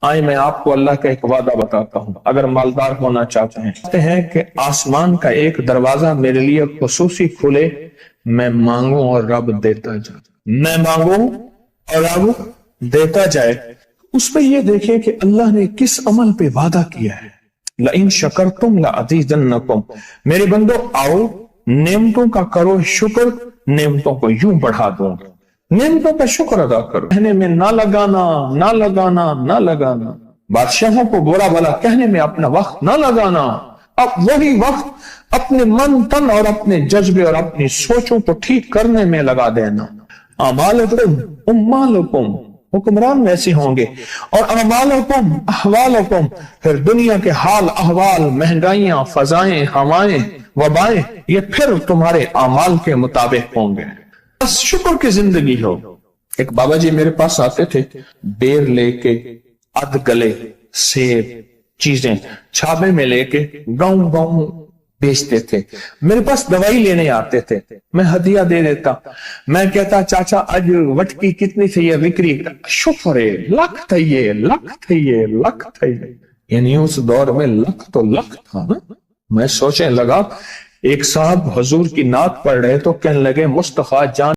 آئے میں آپ کو اللہ کا ایک وعدہ بتاتا ہوں، اگر مالدار ہونا چاہتے ہیں کہ آسمان کا ایک دروازہ میرے لیے خصوصی کھلے، میں مانگوں اور رب دیتا جائے، میں مانگوں اور رب دیتا جائے۔ اس پہ یہ دیکھیں کہ اللہ نے کس عمل پہ وعدہ کیا ہے، لَإِن شَكَرْتُمْ لَأَزِيدَنَّكُمْ۔ میرے بندو آؤ نعمتوں کا کرو شکر، نعمتوں کو یوں بڑھا دوں گا، نعمتوں کا شکر ادا کرو، کہنے میں نہ لگانا نہ لگانا نہ لگانا، بادشاہوں کو برا بھلا کہنے میں اپنا وقت نہ لگانا، اب وہی وقت اپنے من تن اور اپنے جذبے اور اپنی سوچوں کو ٹھیک کرنے میں لگا دینا۔ اعمالکم امالکم، حکمران ویسے ہوں گے، اور اعمالکم احوالکم، پھر دنیا کے حال احوال، مہنگائیاں، فضائیں، ہوائیں، وبائیں، یہ پھر تمہارے اعمال کے مطابق ہوں گے۔ بس شکر کی زندگی ہو۔ ایک بابا جی میرے پاس آتے تھے، بیر لے کے، اد گلے، سیب، چیزیں چھابے میں لے کے گاؤں گاؤں بیچتے تھے۔ میرے پاس دوائی لینے آتے تھے، میں ہدیہ دے دیتا، میں کہتا چاچا آج وٹکی کتنی تھی یہ وکری، شکر ہے لکھ تھئیے لکھ تھئیے لکھ تھئیے، یعنی اس دور میں لکھ تو لکھ تھا نا۔ میں سوچنے لگا، ایک صاحب حضور کی نعت پڑھ رہے تو کہنے لگے مصطفیٰ جان